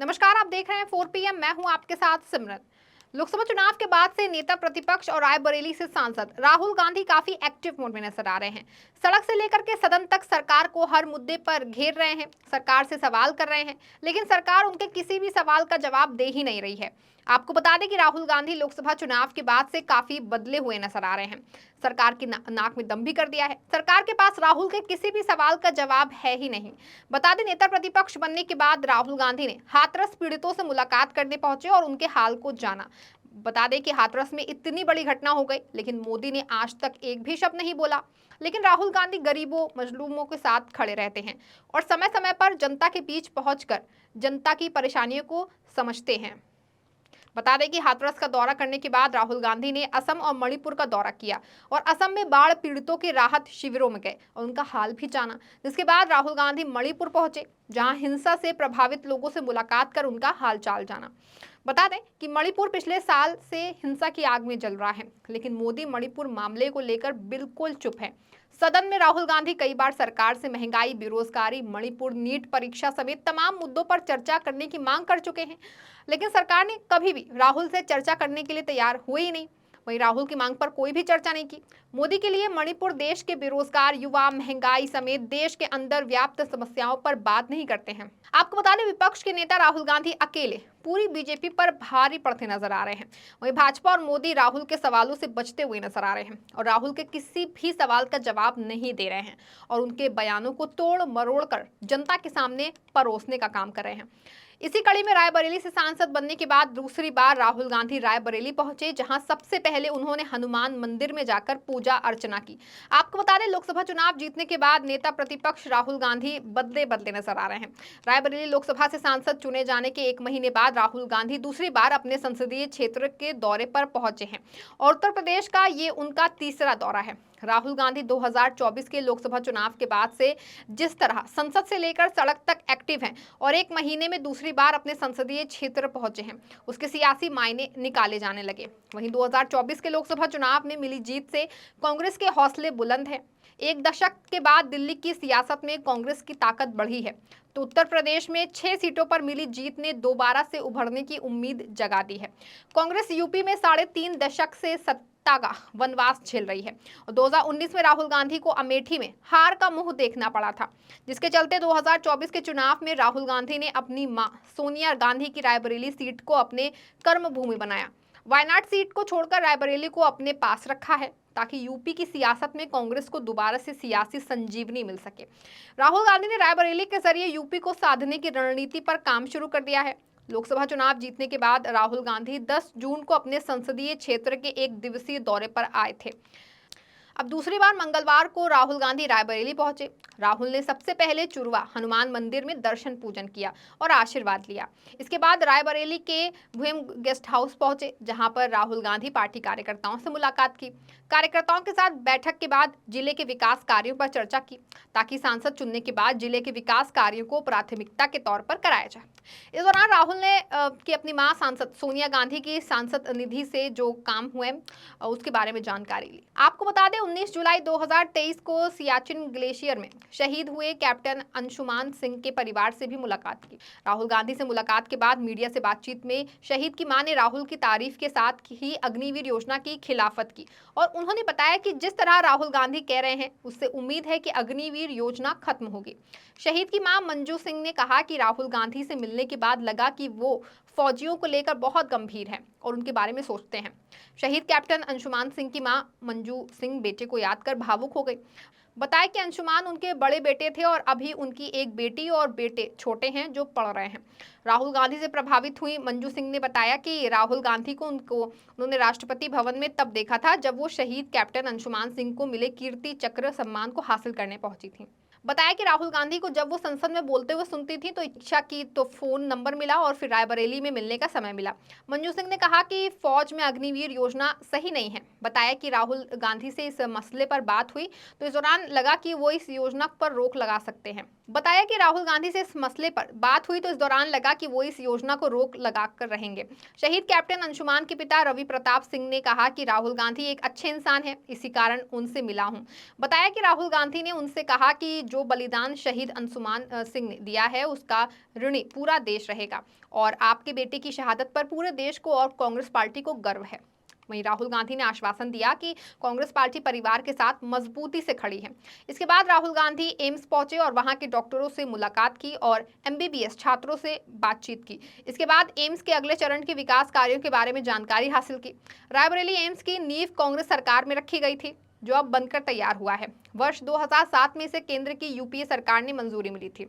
नमस्कार, आप देख रहे हैं 4 पीएम। मैं हूं आपके साथ सिमरन। लोकसभा चुनाव के बाद से नेता प्रतिपक्ष और रायबरेली से सांसद राहुल गांधी काफी एक्टिव मोड में नजर आ रहे हैं। सड़क से लेकर के सदन तक सरकार को हर मुद्दे पर घेर रहे हैं, सरकार से सवाल कर रहे हैं, लेकिन सरकार उनके किसी भी सवाल का जवाब दे ही नहीं रही है। आपको बता दें कि राहुल गांधी लोकसभा चुनाव के बाद से काफी बदले हुए नजर आ रहे हैं। सरकार की नाक में दम भी कर दिया है। सरकार के पास राहुल के किसी भी सवाल का जवाब है ही नहीं। बता दें, नेता प्रतिपक्ष बनने के बाद राहुल गांधी ने हाथरस पीड़ितों से मुलाकात करने पहुंचे और उनके हाल को जाना। बता दें कि हाथरस में इतनी बड़ी घटना हो गई, लेकिन मोदी ने आज तक एक भी शब्द नहीं बोला। लेकिन राहुल गांधी गरीबों मजलूमों के साथ खड़े रहते हैं और समय समय पर जनता के बीच पहुंचकर जनता की परेशानियों को समझते हैं। बता दें कि हाथरस का दौरा करने के बाद राहुल गांधी ने असम और मणिपुर का दौरा किया और असम में बाढ़ पीड़ितों के राहत शिविरों में गए और उनका हाल भी जाना। जिसके बाद राहुल गांधी मणिपुर पहुंचे, जहां हिंसा से प्रभावित लोगों से मुलाकात कर उनका हालचाल जाना। बता दें कि मणिपुर पिछले साल से हिंसा की आग में जल रहा है, लेकिन मोदी मणिपुर मामले को लेकर बिल्कुल चुप है। सदन में राहुल गांधी कई बार सरकार से महंगाई, बेरोजगारी, मणिपुर, नीट परीक्षा समेत तमाम मुद्दों पर चर्चा करने की मांग कर चुके हैं, लेकिन सरकार ने कभी भी राहुल से चर्चा करने के लिए तैयार हुए ही नहीं। वहीं राहुल की मांग पर कोई भी चर्चा नहीं की। मोदी के लिए मणिपुर देश के बेरोजगार युवा, महंगाई समेत देश के अंदर व्याप्त समस्याओं पर बात नहीं करते हैं। आपको बता दें, विपक्ष के नेता राहुल गांधी अकेले पूरी बीजेपी पर भारी पड़ते नजर आ रहे हैं। वहीं भाजपा और मोदी राहुल के सवालों से बचते हुए नजर आ रहे हैं और राहुल के किसी भी सवाल का जवाब नहीं दे रहे हैं और उनके बयानों को तोड़ मरोड़ कर जनता के सामने परोसने का काम कर रहे हैं। इसी कड़ी में रायबरेली से सांसद बनने के बाद दूसरी बार राहुल गांधी रायबरेली पहुंचे, जहां सबसे पहले उन्होंने हनुमान मंदिर में जाकर पूजा अर्चना की। आपको बता दें, लोकसभा चुनाव जीतने के बाद नेता प्रतिपक्ष राहुल गांधी बदले बदले नजर आ रहे हैं। रायबरेली लोकसभा से सांसद चुने जाने के 1 महीने बाद राहुल गांधी दूसरी बार अपने संसदीय क्षेत्र के दौरे पर पहुंचे हैं और उत्तर प्रदेश का ये उनका तीसरा दौरा है। राहुल गांधी 2024 के लोकसभा चुनाव के बाद से जिस तरह संसद से लेकर सड़क तक एक्टिव हैं और 1 महीने में दूसरी बार अपने संसदीय क्षेत्र पहुंचे हैं, उसके सियासी मायने निकाले जाने लगे। वहीं 2024 के लोकसभा चुनाव में मिली जीत से कांग्रेस के हौसले बुलंद हैं। 1 दशक के बाद दिल्ली की सियासत में कांग्रेस की ताकत बढ़ी है, तो उत्तर प्रदेश में 6 सीटों पर मिली जीत ने दोबारा से उभरने की उम्मीद जगा दी है। कांग्रेस यूपी में 3.5 दशक से सत्ता का वनवास झेल रही है और 2019 में राहुल गांधी को अमेठी में हार का मुंह देखना पड़ा था, जिसके चलते 2024 के चुनाव में राहुल गांधी ने अपनी मां सोनिया गांधी की रायबरेली सीट को अपने कर्म भूमि बनाया। वायनाड सीट को छोड़कर रायबरेली को अपने पास रखा है ताकि यूपी की सियासत में कांग्रेस को दोबारा से सियासी संजीवनी मिल सके। राहुल गांधी ने रायबरेली के जरिए यूपी को साधने की रणनीति पर काम शुरू कर दिया है। लोकसभा चुनाव जीतने के बाद राहुल गांधी 10 जून को अपने संसदीय क्षेत्र के 1 दिवसीय दौरे पर आए थे। अब दूसरी बार मंगलवार को राहुल गांधी रायबरेली पहुंचे। राहुल ने सबसे पहले चुरवा हनुमान मंदिर में दर्शन पूजन किया और आशीर्वाद लिया। इसके बाद रायबरेली के भुयम गेस्ट हाउस पहुंचे, जहां पर राहुल गांधी पार्टी कार्यकर्ताओं से मुलाकात की। कार्यकर्ताओं के साथ बैठक के बाद जिले के विकास कार्यों पर चर्चा की, ताकि सांसद चुनने के बाद जिले के विकास कार्यों को प्राथमिकता के तौर पर कराया जाए। इस दौरान राहुल ने कि अपनी मां सांसद सोनिया गांधी की सांसद निधि से जो काम हुए उसके बारे में जानकारी ली। आपको बता दें, 19 जुलाई 2023 को सियाचिन ग्लेशियर में शहीद हुए कैप्टन अंशुमान सिंह के परिवार से भी मुलाकात की। राहुल गांधी से मुलाकात के बाद मीडिया से बातचीत में शहीद की मां ने राहुल की तारीफ के साथ ही अग्निवीर योजना की खिलाफत की और उन्होंने बताया कि जिस तरह राहुल गांधी कह रहे हैं, उससे उम्मीद है कि अग्निवीर योजना खत्म होगी। शहीद की मां मंजू सिंह ने कहा कि राहुल गांधी से मिलने के बाद लगा कि वो फौजियों को लेकर बहुत गंभीर हैं और उनके बारे में सोचते हैं। शहीद कैप्टन अंशुमान सिंह की मां मंजू सिंह बेटे को याद कर भावुक हो गई। बताया कि अंशुमान उनके बड़े बेटे थे और अभी उनकी एक बेटी और बेटे छोटे हैं जो पढ़ रहे हैं। राहुल गांधी से प्रभावित हुई मंजू सिंह ने बताया कि राहुल गांधी को उन्होंने राष्ट्रपति भवन में तब देखा था जब वो शहीद कैप्टन अंशुमान सिंह को मिले कीर्ति चक्र सम्मान को हासिल करने पहुंची थी। बताया कि राहुल गांधी को जब वो संसद में बोलते हुए सुनती थी तो इच्छा की तो फोन नंबर मिला और फिर रायबरेली में मिलने का समय मिला। मंजू सिंह ने कहा कि फौज में अग्निवीर योजना सही नहीं है। बताया कि राहुल गांधी से इस मसले पर बात हुई तो इस दौरान लगा कि वो इस योजना पर रोक लगा सकते हैं। बताया कि राहुल गांधी से इस मसले पर बात हुई तो इस दौरान लगा कि वो इस योजना को रोक लगाकर रहेंगे। शहीद कैप्टन अंशुमान के पिता रवि प्रताप सिंह ने कहा कि राहुल गांधी एक अच्छे इंसान है, इसी कारण उनसे मिला हूं। बताया कि राहुल गांधी ने उनसे कहा कि जो बलिदान शहीद अंशुमान सिंह ने दिया है उसका ऋणी पूरा देश रहेगा और आपके बेटे की शहादत पर पूरे देश को और कांग्रेस पार्टी को गर्व है। वहीं राहुल गांधी ने आश्वासन दिया कि कांग्रेस पार्टी परिवार के साथ मजबूती से खड़ी है। इसके बाद राहुल गांधी एम्स पहुंचे और वहां के डॉक्टरों से मुलाकात की और एमबीबीएस छात्रों से बातचीत की। इसके बाद एम्स के अगले चरण के विकास कार्यों के बारे में जानकारी हासिल की। रायबरेली एम्स की नींव कांग्रेस सरकार में रखी गई थी, जो अब बनकर तैयार हुआ है। वर्ष 2007 में इसे केंद्र की यूपीए सरकार ने मंजूरी मिली थी,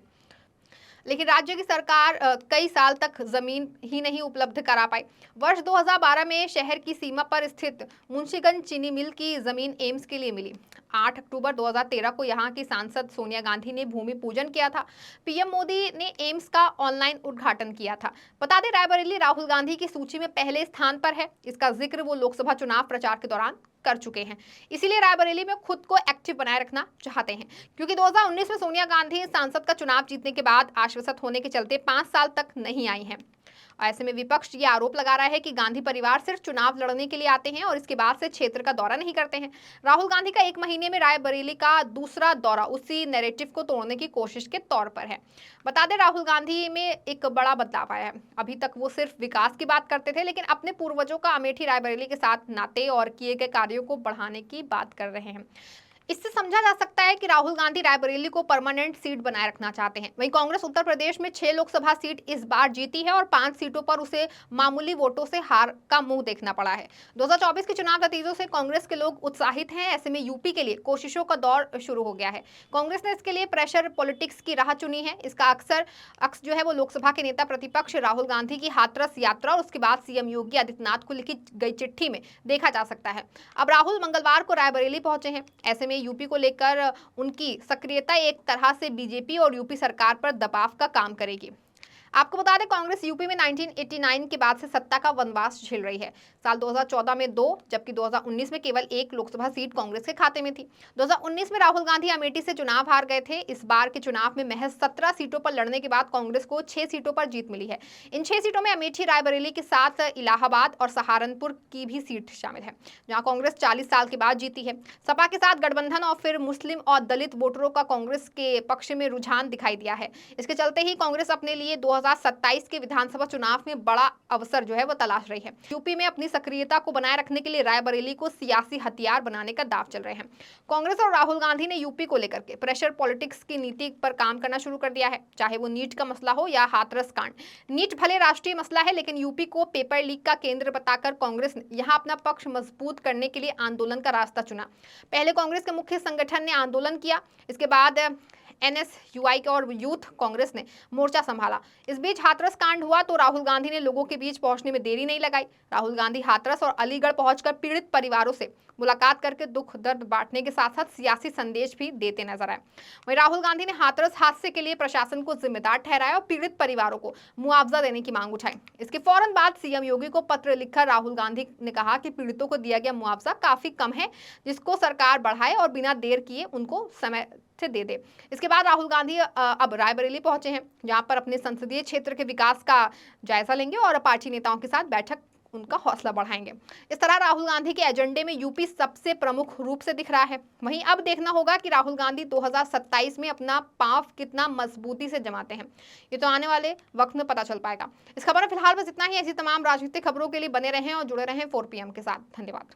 लेकिन राज्य की सरकार कई साल तक जमीन ही नहीं उपलब्ध करा पाई। वर्ष 2012 में शहर की सीमा पर स्थित मुंशीगंज चीनी मिल की जमीन एम्स के लिए मिली। 8 अक्टूबर 2013 को यहां की सांसद सोनिया गांधी ने भूमि पूजन किया था। पीएम मोदी ने एम्स का ऑनलाइन उद्घाटन किया था। बता दें, रायबरेली राहुल गांधी की सूची में पहले स्थान पर है। इसका जिक्र वो लोकसभा चुनाव प्रचार के दौरान कर चुके हैं, इसीलिए रायबरेली में खुद को एक्टिव बनाए रखना चाहते हैं, क्योंकि 2019 में सोनिया गांधी सांसद का चुनाव जीतने के बाद आश्वस्त होने के चलते 5 साल तक नहीं आई हैं। ऐसे में विपक्ष ये आरोप लगा रहा है कि गांधी परिवार सिर्फ चुनाव लड़ने के लिए आते हैं और इसके बाद से क्षेत्र का दौरा नहीं करते हैं। राहुल गांधी का 1 महीने में रायबरेली का दूसरा दौरा उसी नैरेटिव को तोड़ने की कोशिश के तौर पर है। बता दें, राहुल गांधी में एक बड़ा बदलाव आया है। अभी तक वो सिर्फ विकास की बात करते थे, लेकिन अपने पूर्वजों का अमेठी रायबरेली के साथ नाते और किए गए कार्यों को बढ़ाने की बात कर रहे हैं। इससे समझा जा सकता है कि राहुल गांधी रायबरेली को परमानेंट सीट बनाए रखना चाहते हैं। वहीं कांग्रेस उत्तर प्रदेश में 6 लोकसभा सीट इस बार जीती है और 5 सीटों पर उसे मामूली वोटों से हार का मुंह देखना पड़ा है। 2024 के चुनाव नतीजों से कांग्रेस के लोग उत्साहित हैं। ऐसे में यूपी के लिए कोशिशों का दौर शुरू हो गया है। कांग्रेस ने इसके लिए प्रेशर पॉलिटिक्स की राह चुनी है। इसका अक्स जो है वो लोकसभा के नेता प्रतिपक्ष राहुल गांधी की हाथरस यात्रा और उसके बाद सीएम योगी आदित्यनाथ को लिखी गई चिट्ठी में देखा जा सकता है। अब राहुल मंगलवार को रायबरेली पहुंचे हैं। ऐसे में यूपी को लेकर उनकी सक्रियता एक तरह से बीजेपी और यूपी सरकार पर दबाव का काम करेगी। आपको बता दें, कांग्रेस यूपी में 1989 के बाद से सत्ता का वनवास झेल रही है। साल 2014 में 2, जबकि 2019 में केवल 1 लोकसभा सीट कांग्रेस के खाते में थी। 2019 में राहुल गांधी अमेठी से चुनाव हार गए थे। इस बार के चुनाव में महज 17 सीटों पर लड़ने के बाद कांग्रेस को 6 सीटों पर जीत मिली है। इन 6 सीटों में अमेठी, रायबरेली के साथ इलाहाबाद और सहारनपुर की भी सीट शामिल है, जहाँ कांग्रेस 40 साल के बाद जीती है। सपा के साथ गठबंधन और फिर मुस्लिम और दलित वोटरों का कांग्रेस के पक्ष में रुझान दिखाई दिया है। इसके चलते ही कांग्रेस अपने लिए 2027 के विधानसभा चुनाव में बड़ा अवसर जो है वो तलाश रही है। यूपी में अपनी सक्रियता को बनाए रखने के लिए रायबरेली को सियासी हथियार बनाने का दांव चल रहे हैं। कांग्रेस और राहुल गांधी ने यूपी को लेकर के प्रेशर पॉलिटिक्स की नीति पर काम करना शुरू कर दिया है, चाहे वो नीट का मसला हो या हाथरस कांड। नीट भले राष्ट्रीय मसला है, लेकिन यूपी को पेपर लीक का केंद्र बताकर कांग्रेस ने यहां अपना पक्ष मजबूत करने के लिए आंदोलन का रास्ता चुना। पहले कांग्रेस के मुख्य संगठन ने आंदोलन किया, इसके बाद एनएसयूआई और यूथ कांग्रेस ने मोर्चा संभाला। इस बीच हाथरस कांड हुआ तो राहुल गांधी ने लोगों के बीच पहुंचने में देरी नहीं लगाई। राहुल गांधी हाथरस और अलीगढ़ पहुंचकर पीड़ित परिवारों से मुलाकात करके दुख दर्द बांटने के साथ साथ सियासी संदेश भी देते नजर आए। वहीं राहुल गांधी ने हाथरस हादसे के लिए प्रशासन को जिम्मेदार ठहराया और पीड़ित परिवारों को मुआवजा देने की मांग उठाई। इसके फौरन बाद सीएम योगी को पत्र लिखकर राहुल गांधी ने कहा कि पीड़ितों को दिया गया मुआवजा काफी कम है, जिसको सरकार बढ़ाए और बिना देर किए उनको समय से दे दे। इसके बाद राहुल गांधी अब रायबरेली पहुंचे हैं, जहां पर अपने संसदीय क्षेत्र के विकास का जायजा लेंगे और पार्टी नेताओं के साथ बैठक उनका हौसला बढ़ाएंगे। इस तरह राहुल गांधी के एजेंडे में यूपी सबसे प्रमुख रूप से दिख रहा है। वहीं अब देखना होगा कि राहुल गांधी 2027 में अपना पांव कितना मजबूती से जमाते हैं। ये तो आने वाले वक्त में पता चल पाएगा। इस खबर में फिलहाल बस इतना ही। ऐसी तमाम राजनीतिक खबरों के लिए बने रहें और जुड़े रहें 4PM के साथ। धन्यवाद।